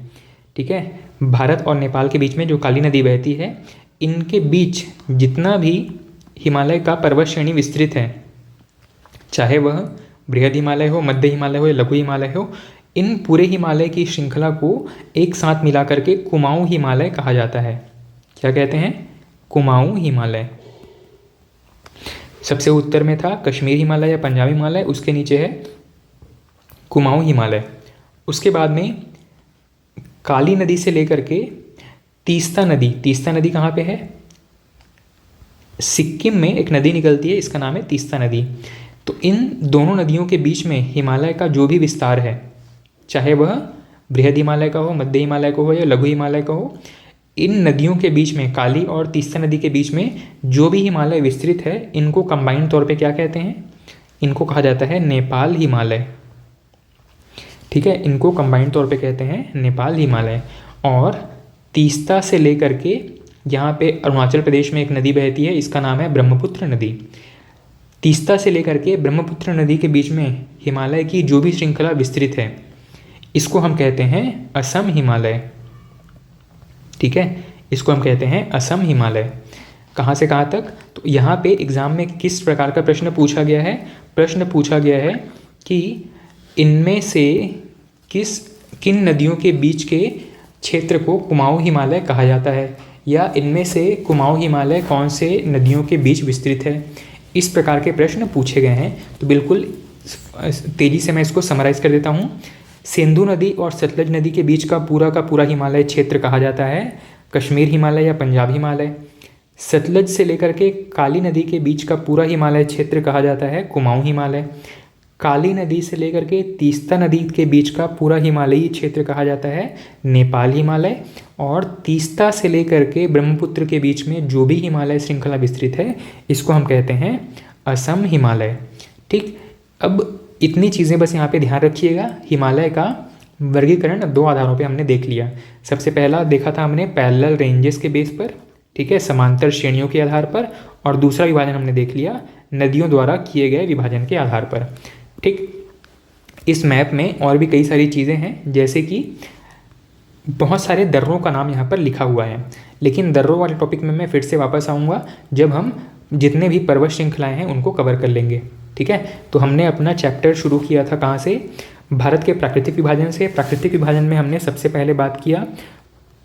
ठीक है। भारत और नेपाल के बीच में जो काली नदी बहती है, इनके बीच जितना भी हिमालय का पर्वत श्रेणी विस्तृत है, चाहे वह बृहद हिमालय हो, मध्य हिमालय हो या लघु हिमालय हो, इन पूरे हिमालय की श्रृंखला को एक साथ मिला करके कुमाऊं हिमालय कहा जाता है। क्या कहते हैं? कुमाऊं हिमालय। सबसे उत्तर में था कश्मीर हिमालय या पंजाब हिमालय, उसके नीचे है कुमाऊं हिमालय। उसके बाद में काली नदी से लेकर के तीस्ता नदी, तीस्ता नदी कहाँ पे है? सिक्किम में एक नदी निकलती है, इसका नाम है तीस्ता नदी। तो इन दोनों नदियों के बीच में हिमालय का जो भी विस्तार है, चाहे वह बृहद हिमालय का हो, मध्य हिमालय का हो या लघु हिमालय का हो, इन नदियों के बीच में, काली और तीस्ता नदी के बीच में जो भी हिमालय विस्तृत है, इनको कंबाइंड तौर पे क्या कहते हैं? इनको कहा जाता है नेपाल हिमालय, ठीक है। इनको कंबाइंड तौर पे कहते हैं नेपाल हिमालय। और तीस्ता से लेकर के यहाँ पे अरुणाचल प्रदेश में एक नदी बहती है, इसका नाम है ब्रह्मपुत्र नदी। तीस्ता से लेकर के ब्रह्मपुत्र नदी के बीच में हिमालय की जो भी श्रृंखला विस्तृत है, इसको हम कहते हैं असम हिमालय, ठीक है। इसको हम कहते हैं असम हिमालय। कहाँ से कहाँ तक? तो यहाँ पे एग्ज़ाम में किस प्रकार का प्रश्न पूछा गया है? प्रश्न पूछा गया है कि इनमें से किन नदियों के बीच के क्षेत्र को कुमाऊं हिमालय कहा जाता है, या इनमें से कुमाऊं हिमालय कौन से नदियों के बीच विस्तृत है। इस प्रकार के प्रश्न पूछे गए हैं। तो बिल्कुल तेज़ी से मैं इसको समराइज़ कर देता हूँ। सिंधु नदी और सतलज नदी के बीच का पूरा हिमालय क्षेत्र कहा जाता है कश्मीर हिमालय या पंजाब हिमालय। सतलज से लेकर के काली नदी के बीच का पूरा हिमालय क्षेत्र कहा जाता है कुमाऊं हिमालय। काली नदी से लेकर के तीस्ता नदी के बीच का पूरा हिमालयी क्षेत्र कहा जाता है नेपाल हिमालय। और तीस्ता से लेकर के ब्रह्मपुत्र के बीच में जो भी हिमालय श्रृंखला विस्तृत है, इसको हम कहते हैं असम हिमालय, ठीक। अब इतनी चीज़ें बस यहाँ पे ध्यान रखिएगा। हिमालय का वर्गीकरण 2 आधारों पे हमने देख लिया। सबसे पहला देखा था हमने पैरेलल रेंजेस के बेस पर, ठीक है, समांतर श्रेणियों के आधार पर। और दूसरा विभाजन हमने देख लिया नदियों द्वारा किए गए विभाजन के आधार पर, ठीक। इस मैप में और भी कई सारी चीज़ें हैं, जैसे कि बहुत सारे दर्रों का नाम यहाँ पर लिखा हुआ है, लेकिन दर्रों वाले टॉपिक में मैं फिर से वापस आऊँगा जब हम जितने भी पर्वत श्रृंखलाएँ हैं उनको कवर कर लेंगे, ठीक है। तो हमने अपना चैप्टर शुरू किया था कहाँ से? भारत के प्राकृतिक विभाजन से। प्राकृतिक विभाजन में हमने सबसे पहले बात किया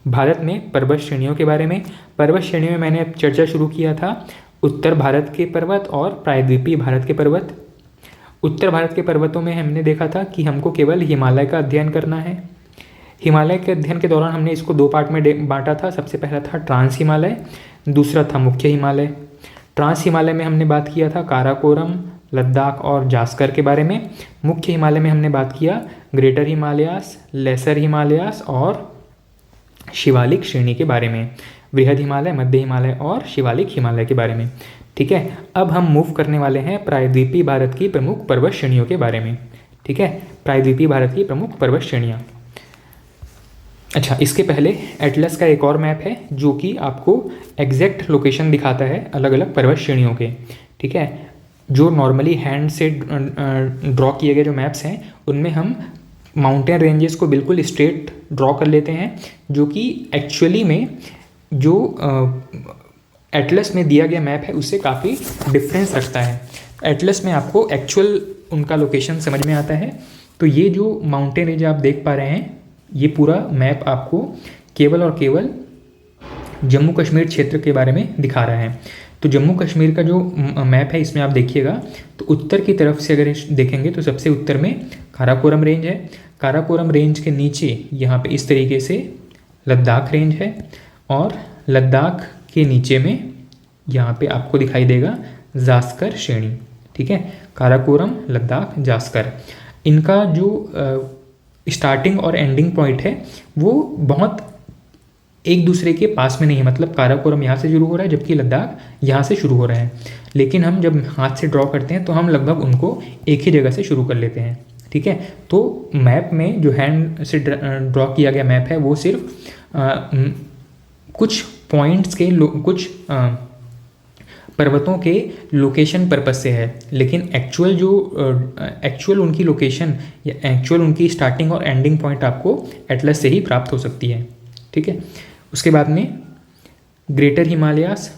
भारत में पर्वत श्रेणियों के बारे में। पर्वत श्रेणियों में मैंने चर्चा शुरू किया था उत्तर भारत के पर्वत और प्रायद्वीपीय भारत के पर्वत। उत्तर भारत के पर्वतों में हमने देखा था कि हमको केवल हिमालय का अध्ययन करना है। हिमालय के अध्ययन के दौरान हमने इसको 2 पार्ट में बांटा था। सबसे पहला था ट्रांस हिमालय, दूसरा था मुख्य हिमालय। ट्रांस हिमालय में हमने बात किया था काराकोरम, लद्दाख और जास्कर के बारे में। मुख्य हिमालय में हमने बात किया ग्रेटर हिमालयास, लेसर हिमालयास और शिवालिक श्रेणी के बारे में। बृहद हिमालय, मध्य हिमालय और शिवालिक हिमालय के बारे में। ठीक है, अब हम मूव करने वाले हैं प्रायद्वीपीय भारत की प्रमुख पर्वत श्रेणियों के बारे में। ठीक है, प्रायद्वीपीय भारत की प्रमुख पर्वत श्रेणियाँ। अच्छा, इसके पहले एटलस का एक और मैप है जो कि आपको एग्जैक्ट लोकेशन दिखाता है अलग अलग पर्वत श्रेणियों के। ठीक है, जो नॉर्मली हैंड से ड्रॉ किए गए जो मैप्स हैं उनमें हम माउंटेन रेंजेस को बिल्कुल स्ट्रेट ड्रॉ कर लेते हैं, जो कि एक्चुअली में जो एटलस में दिया गया मैप है उससे काफ़ी डिफरेंस रखता है। एटलस में आपको एक्चुअल उनका लोकेशन समझ में आता है। तो ये जो माउंटेन रेंज आप देख पा रहे हैं, ये पूरा मैप आपको केवल और केवल जम्मू कश्मीर क्षेत्र के बारे में दिखा रहा है। तो जम्मू कश्मीर का जो मैप है इसमें आप देखिएगा तो उत्तर की तरफ से अगर देखेंगे तो सबसे उत्तर में काराकोरम रेंज है। काराकोरम रेंज के नीचे यहाँ पे इस तरीके से लद्दाख रेंज है, और लद्दाख के नीचे में यहाँ पे आपको दिखाई देगा जास्कर श्रेणी। ठीक है, काराकोरम, लद्दाख, जास्कर, इनका जो स्टार्टिंग और एंडिंग पॉइंट है वो बहुत एक दूसरे के पास में नहीं है। मतलब काराकोरम यहाँ से शुरू हो रहा है जबकि लद्दाख यहाँ से शुरू हो रहा है, लेकिन हम जब हाथ से ड्रॉ करते हैं तो हम लगभग उनको एक ही जगह से शुरू कर लेते हैं। ठीक है, तो मैप में जो हैंड से ड्रॉ किया गया मैप है वो सिर्फ कुछ पॉइंट्स के कुछ पर्वतों के लोकेशन पर्पस से है, लेकिन एक्चुअल उनकी लोकेशन या एक्चुअल उनकी स्टार्टिंग और एंडिंग पॉइंट आपको एटलस से ही प्राप्त हो सकती है। ठीक है, उसके बाद में ग्रेटर हिमालयास,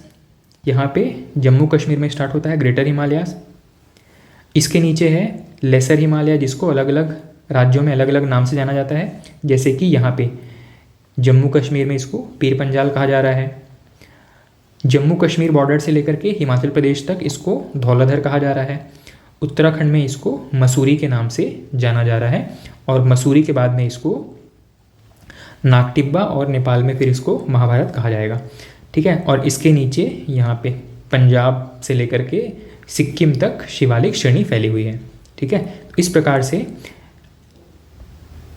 यहाँ पे जम्मू कश्मीर में स्टार्ट होता है ग्रेटर हिमालयास। इसके नीचे है लेसर हिमालय, जिसको अलग अलग राज्यों में अलग अलग नाम से जाना जाता है, जैसे कि यहाँ पे जम्मू कश्मीर में इसको पीर पंजाल कहा जा रहा है। जम्मू कश्मीर बॉर्डर से लेकर के हिमाचल प्रदेश तक इसको धौलाधर कहा जा रहा है। उत्तराखंड में इसको मसूरी के नाम से जाना जा रहा है, और मसूरी के बाद में इसको नागटिब्बा, और नेपाल में फिर इसको महाभारत कहा जाएगा। ठीक है, और इसके नीचे यहाँ पे पंजाब से लेकर के सिक्किम तक शिवालिक श्रेणी फैली हुई है। ठीक है, तो इस प्रकार से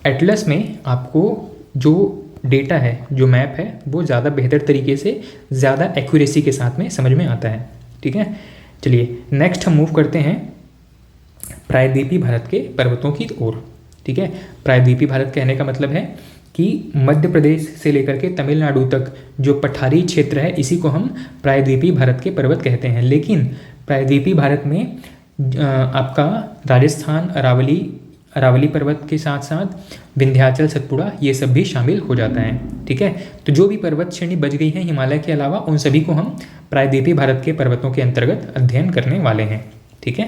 एटलस में आपको जो डेटा है, जो मैप है, वो ज़्यादा बेहतर तरीके से ज़्यादा एक्यूरेसी के साथ में समझ में आता है। ठीक है, चलिए नेक्स्ट हम मूव करते हैं प्रायद्वीपीय भारत के पर्वतों की ओर। ठीक है, प्रायद्वीपीय भारत कहने का मतलब है कि मध्य प्रदेश से लेकर के तमिलनाडु तक जो पठारी क्षेत्र है इसी को हम प्रायद्वीपीय भारत के पर्वत कहते हैं। लेकिन प्रायद्वीपीय भारत में आपका राजस्थान, अरावली पर्वत के साथ साथ विंध्याचल, सतपुड़ा, ये सब भी शामिल हो जाता है। ठीक है, तो जो भी पर्वत श्रेणी बच गई है हिमालय के अलावा, उन सभी को हम प्रायद्वीपीय भारत के पर्वतों के अंतर्गत अध्ययन करने वाले हैं। ठीक है,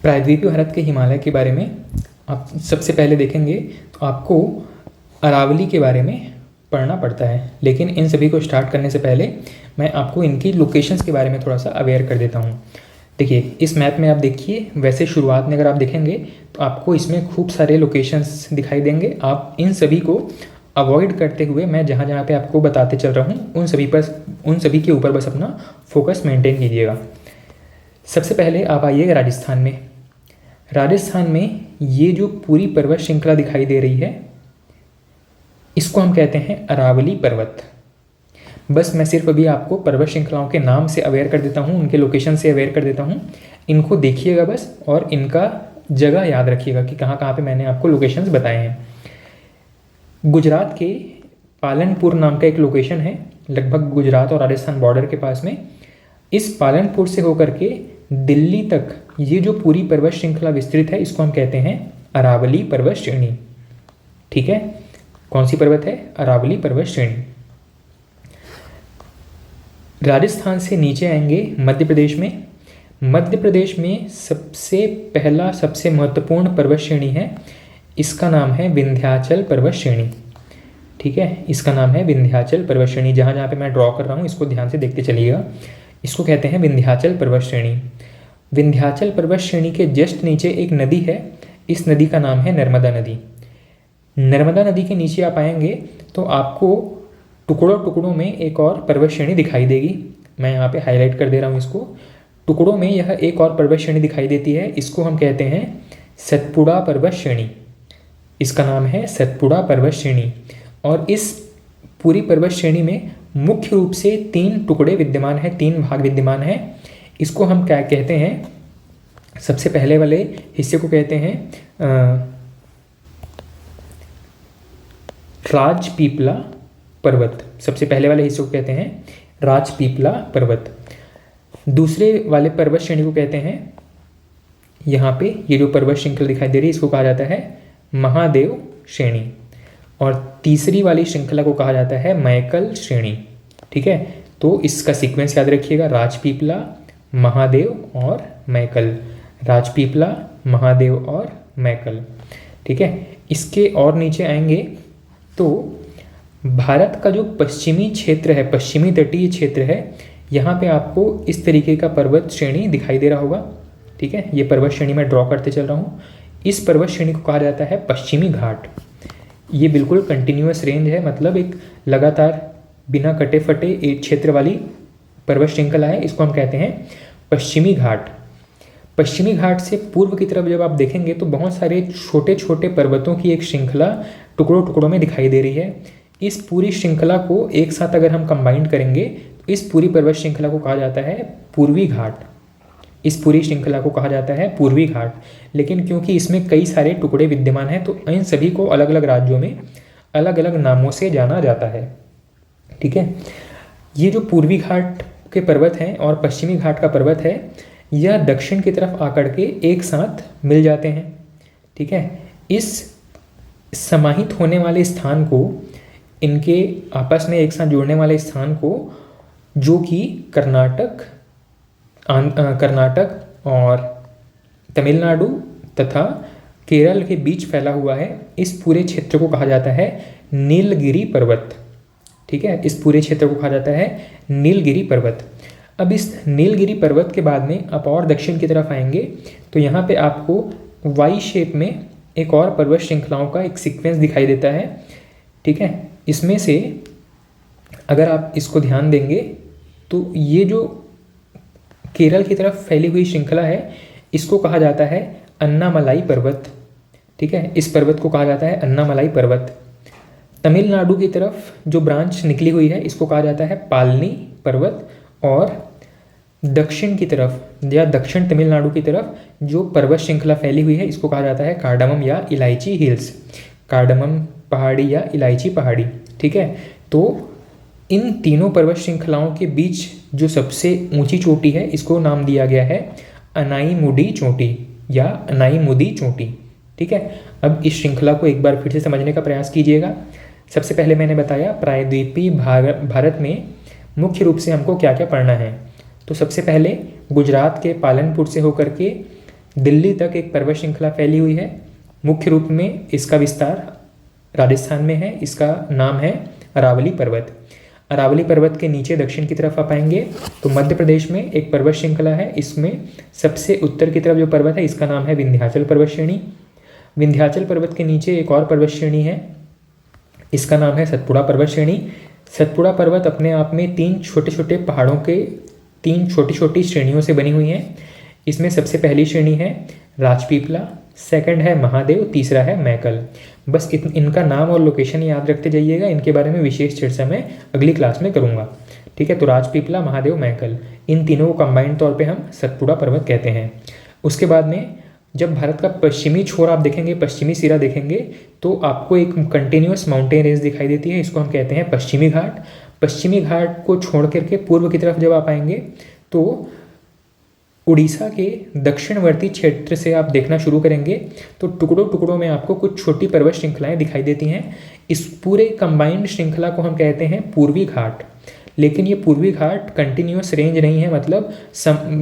प्रायद्वीपीय भारत के हिमालय के बारे में आप सबसे पहले देखेंगे तो आपको अरावली के बारे में पढ़ना पड़ता है, लेकिन इन सभी को स्टार्ट करने से पहले मैं आपको इनकी लोकेशंस के बारे में थोड़ा सा अवेयर कर देता हूँ। देखिए, इस मैप में आप देखिए, वैसे शुरुआत में अगर आप देखेंगे तो आपको इसमें खूब सारे लोकेशंस दिखाई देंगे। आप इन सभी को अवॉइड करते हुए मैं जहाँ जहाँ पे आपको बताते चल रहा हूँ उन सभी के ऊपर बस अपना फोकस मेंटेन कीजिएगा। सबसे पहले आप आइएगा राजस्थान में। राजस्थान में ये जो पूरी पर्वत श्रृंखला दिखाई दे रही है इसको हम कहते हैं अरावली पर्वत। बस मैं सिर्फ अभी आपको पर्वत श्रृंखलाओं के नाम से अवेयर कर देता हूँ, उनके लोकेशन से अवेयर कर देता हूँ। इनको देखिएगा बस, और इनका जगह याद रखिएगा कि कहाँ कहाँ पे मैंने आपको लोकेशंस बताए हैं। गुजरात के पालनपुर नाम का एक लोकेशन है, लगभग गुजरात और राजस्थान बॉर्डर के पास में। इस पालनपुर से होकर के दिल्ली तक ये जो पूरी पर्वत श्रृंखला विस्तृत है इसको हम कहते हैं अरावली पर्वत श्रेणी। ठीक है, कौन सी पर्वत है? अरावली पर्वत श्रेणी। राजस्थान से नीचे आएंगे मध्य प्रदेश में। मध्य प्रदेश में सबसे पहला सबसे महत्वपूर्ण पर्वत श्रेणी है, इसका नाम है विंध्याचल पर्वत श्रेणी। ठीक है, इसका नाम है विंध्याचल पर्वत श्रेणी। जहाँ जहाँ पे मैं ड्रॉ कर रहा हूँ इसको ध्यान से देखते चलिएगा। इसको कहते हैं विंध्याचल पर्वत श्रेणी। विंध्याचल पर्वत श्रेणी के जस्ट नीचे एक नदी है, इस नदी का नाम है नर्मदा नदी। नर्मदा नदी के नीचे आप आएंगे तो आपको टुकड़ों टुकड़ों में एक और पर्वत श्रेणी दिखाई देगी। मैं यहाँ पे हाईलाइट कर दे रहा हूँ इसको। टुकड़ों में यह एक और पर्वत श्रेणी दिखाई देती है, इसको हम कहते हैं सतपुड़ा पर्वत श्रेणी। इसका नाम है सतपुड़ा पर्वत श्रेणी। और इस पूरी पर्वत श्रेणी में मुख्य रूप से 3 टुकड़े विद्यमान हैं, 3 भाग विद्यमान हैं। इसको हम क्या कहते हैं, सबसे पहले वाले हिस्से को कहते हैं राजपीपला पर्वत। सबसे पहले वाले हिस्से को कहते हैं राजपीपला पर्वत। दूसरे वाले पर्वत श्रेणी को कहते हैं, यहाँ पे ये जो पर्वत श्रृंखला दिखाई दे रही है इसको कहा जाता है महादेव श्रेणी। और तीसरी वाली श्रृंखला को कहा जाता है मैकल श्रेणी। ठीक है, तो इसका सीक्वेंस याद रखिएगा, राजपीपला, महादेव और मैकल। राजपीपला, महादेव और मैकल। ठीक है, इसके और नीचे आएंगे तो भारत का जो पश्चिमी क्षेत्र है, पश्चिमी तटीय क्षेत्र है, यहाँ पे आपको इस तरीके का पर्वत श्रेणी दिखाई दे रहा होगा। ठीक है, ये पर्वत श्रेणी मैं ड्रॉ करते चल रहा हूँ। इस पर्वत श्रेणी को कहा जाता है पश्चिमी घाट। ये बिल्कुल कंटिन्यूअस रेंज है, मतलब एक लगातार बिना कटे फटे एक क्षेत्र वाली पर्वत श्रृंखला है। इसको हम कहते हैं पश्चिमी घाट। पश्चिमी घाट से पूर्व की तरफ जब आप देखेंगे तो बहुत सारे छोटे छोटे पर्वतों की एक श्रृंखला टुकड़ों टुकड़ों में दिखाई दे रही है। इस पूरी श्रृंखला को एक साथ अगर हम कंबाइन करेंगे तो इस पूरी पर्वत श्रृंखला को कहा जाता है पूर्वी घाट। इस पूरी श्रृंखला को कहा जाता है पूर्वी घाट। लेकिन क्योंकि इसमें कई सारे टुकड़े विद्यमान हैं तो इन सभी को अलग अलग राज्यों में अलग अलग नामों से जाना जाता है। ठीक है, ये जो पूर्वी घाट के पर्वत हैं और पश्चिमी घाट का पर्वत है, यह दक्षिण की तरफ आकर के एक साथ मिल जाते हैं। ठीक है, इस समाहित होने वाले स्थान को, इनके आपस में एक साथ जुड़ने वाले स्थान को, जो कि कर्नाटक और तमिलनाडु तथा केरल के बीच फैला हुआ है, इस पूरे क्षेत्र को कहा जाता है नीलगिरी पर्वत। ठीक है, इस पूरे क्षेत्र को कहा जाता है नीलगिरी पर्वत। अब इस नीलगिरी पर्वत के बाद में आप और दक्षिण की तरफ आएंगे तो यहाँ पे आपको वाई शेप में एक और पर्वत श्रृंखलाओं का एक सीक्वेंस दिखाई देता है। ठीक है, इसमें से अगर आप इसको ध्यान देंगे तो ये जो केरल की तरफ फैली हुई श्रृंखला है इसको कहा जाता है अन्नामलाई पर्वत। ठीक है, इस पर्वत को कहा जाता है अन्नामलाई पर्वत। तमिलनाडु की तरफ जो ब्रांच निकली हुई है इसको कहा जाता है पालनी पर्वत। और दक्षिण की तरफ या दक्षिण तमिलनाडु की तरफ जो पर्वत श्रृंखला फैली हुई है इसको कहा जाता है कार्डमम या इलायची हिल्स, कार्डमम पहाड़ी या इलायची पहाड़ी। ठीक है, तो इन तीनों पर्वत श्रृंखलाओं के बीच जो सबसे ऊंची चोटी है इसको नाम दिया गया है अनाईमुडी चोटी या अनाईमुदी चोटी। ठीक है, अब इस श्रृंखला को एक बार फिर से समझने का प्रयास कीजिएगा। सबसे पहले मैंने बताया प्रायद्वीपीय भारत में मुख्य रूप से हमको क्या क्या पढ़ना है। तो सबसे पहले गुजरात के पालनपुर से होकर के दिल्ली तक एक पर्वत श्रृंखला फैली हुई है। मुख्य रूप में इसका विस्तार राजस्थान में है। इसका नाम है अरावली पर्वत। अरावली पर्वत के नीचे दक्षिण की तरफ आप आएंगे तो मध्य प्रदेश में एक पर्वत श्रृंखला है। इसमें सबसे उत्तर की तरफ जो पर्वत है इसका नाम है विंध्याचल पर्वत श्रेणी। विंध्याचल पर्वत के नीचे एक और पर्वत श्रेणी है, इसका नाम है सतपुड़ा पर्वत श्रेणी। सतपुड़ा पर्वत अपने आप में 3 छोटे छोटे पहाड़ों के 3 छोटी छोटी श्रेणियों से बनी हुई है। इसमें सबसे पहली श्रेणी है राजपीपला, सेकंड है महादेव, तीसरा है मैकल। बस इनका नाम और लोकेशन याद रखते जाइएगा, इनके बारे में विशेष चर्चा मैं अगली क्लास में करूँगा। ठीक है, तो राजपीपला, महादेव, मैकल, इन तीनों को कंबाइंड तौर पे हम सतपुड़ा पर्वत कहते हैं। उसके बाद में जब भारत का पश्चिमी छोर आप देखेंगे, पश्चिमी सिरा देखेंगे तो आपको एक कंटिन्यूअस माउंटेन रेंज दिखाई देती है, इसको हम कहते हैं पश्चिमी घाट। पश्चिमी घाट को छोड़ करके पूर्व की तरफ जब आप आएंगे तो उड़ीसा के दक्षिणवर्ती क्षेत्र से आप देखना शुरू करेंगे तो टुकड़ों टुकड़ों में आपको कुछ छोटी पर्वत श्रृंखलाएं दिखाई देती हैं। इस पूरे कंबाइंड श्रृंखला को हम कहते हैं पूर्वी घाट। लेकिन ये पूर्वी घाट कंटिन्यूअस रेंज नहीं है, मतलब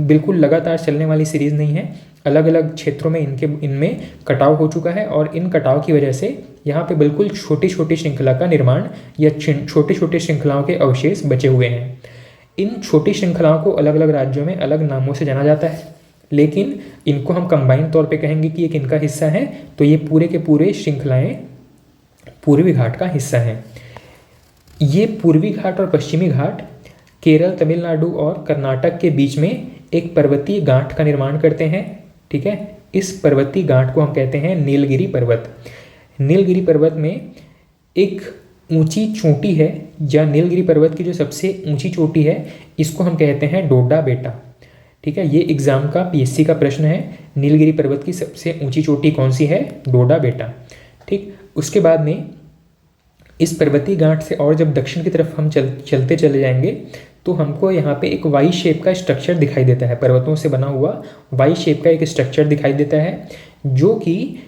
बिल्कुल लगातार चलने वाली सीरीज नहीं है। अलग अलग क्षेत्रों में इनमें कटाव हो चुका है और इन कटाव की वजह से यहाँ पे बिल्कुल छोटी छोटी श्रृंखला का निर्माण या छोटे छोटे श्रृंखलाओं के अवशेष बचे हुए हैं। इन छोटी श्रृंखलाओं को अलग अलग राज्यों में अलग नामों से जाना जाता है, लेकिन इनको हम कंबाइंड तौर पे कहेंगे कि एक इनका हिस्सा है। तो ये पूरे के पूरे श्रृंखलाएं पूर्वी घाट का हिस्सा हैं। ये पूर्वी घाट और पश्चिमी घाट केरल, तमिलनाडु और कर्नाटक के बीच में एक पर्वतीय गांठ का निर्माण करते हैं। ठीक है, इस पर्वतीय गांठ को हम कहते हैं नीलगिरी पर्वत। नीलगिरी पर्वत में एक ऊंची चोटी है या नीलगिरी पर्वत की जो सबसे ऊंची चोटी है इसको हम कहते हैं डोडा बेटा। ठीक है, ये एग्जाम का पीएससी का प्रश्न है, नीलगिरी पर्वत की सबसे ऊंची चोटी कौन सी है? डोडा बेटा। ठीक, उसके बाद में इस पर्वतीय गांठ से और जब दक्षिण की तरफ हम चलते चले जाएंगे तो हमको यहाँ पे एक वाई शेप का स्ट्रक्चर दिखाई देता है, पर्वतों से बना हुआ वाई शेप का एक स्ट्रक्चर दिखाई देता है, जो कि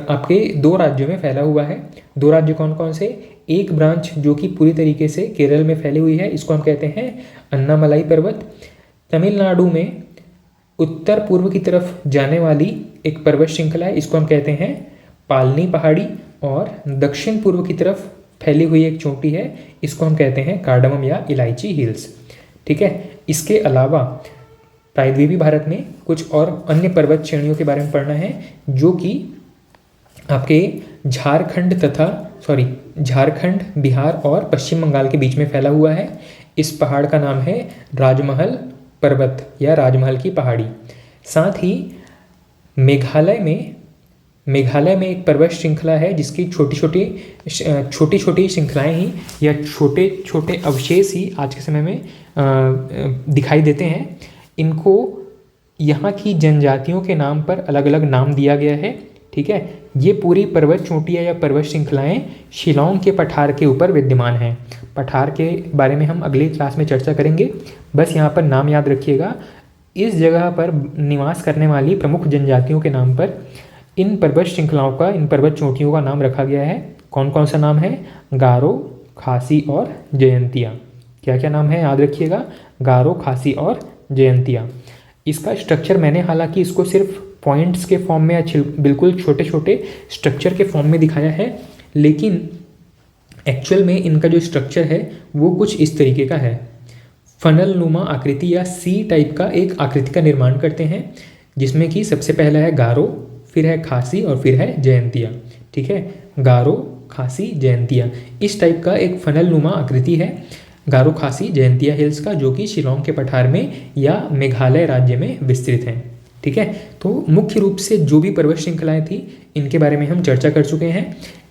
आपके 2 राज्यों में फैला हुआ है। 2 राज्य कौन कौन से? एक ब्रांच जो कि पूरी तरीके से केरल में फैली हुई है, इसको हम कहते हैं अन्नामलाई पर्वत। तमिलनाडु में उत्तर पूर्व की तरफ जाने वाली एक पर्वत श्रृंखला है, इसको हम कहते हैं पालनी पहाड़ी। और दक्षिण पूर्व की तरफ फैली हुई एक चोटी है, इसको हम कहते हैं कार्डमम या इलायची हिल्स। ठीक है, इसके अलावा प्रायद्वीपीय भारत में कुछ और अन्य पर्वत श्रेणियों के बारे में पढ़ना है, जो कि आपके झारखंड, बिहार और पश्चिम बंगाल के बीच में फैला हुआ है। इस पहाड़ का नाम है राजमहल पर्वत या राजमहल की पहाड़ी। साथ ही मेघालय में एक पर्वत श्रृंखला है जिसकी छोटी छोटी श्रृंखलाएं ही या छोटे छोटे अवशेष ही आज के समय में दिखाई देते हैं। इनको यहाँ की जनजातियों के नाम पर अलग अलग नाम दिया गया है। ठीक है, ये पूरी पर्वत चोटियाँ या पर्वत श्रृंखलाएं शिलांग के पठार के ऊपर विद्यमान हैं। पठार के बारे में हम अगली क्लास में चर्चा करेंगे, बस यहाँ पर नाम याद रखिएगा। इस जगह पर निवास करने वाली प्रमुख जनजातियों के नाम पर इन पर्वत श्रृंखलाओं का, इन पर्वत चोटियों का नाम रखा गया है। कौन कौन सा नाम है? गारो, खासी और जयंतिया। क्या क्या नाम है याद रखिएगा? गारो, खासी और जयंतिया। इसका स्ट्रक्चर मैंने हालांकि इसको सिर्फ पॉइंट्स के फॉर्म में या बिल्कुल छोटे छोटे स्ट्रक्चर के फॉर्म में दिखाया है, लेकिन एक्चुअल में इनका जो स्ट्रक्चर है वो कुछ इस तरीके का है। फनल नुमा आकृति या सी टाइप का एक आकृति का निर्माण करते हैं, जिसमें कि सबसे पहला है गारो, फिर है खासी और फिर है जयंतिया। ठीक है, गारो, खासी, जयंतिया, इस टाइप का एक फनल नुमा आकृति है गारो, खासी, जयंतिया हिल्स का, जो कि शिलांग के पठार में या मेघालय राज्य में विस्तृत हैं। ठीक है, तो मुख्य रूप से जो भी पर्वत श्रृंखलाएं थी इनके बारे में हम चर्चा कर चुके हैं।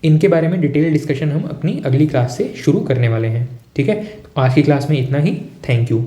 इनके बारे में डिटेल डिस्कशन हम अपनी अगली क्लास से शुरू करने वाले हैं। ठीक है, तो आज की क्लास में इतना ही। Thank you.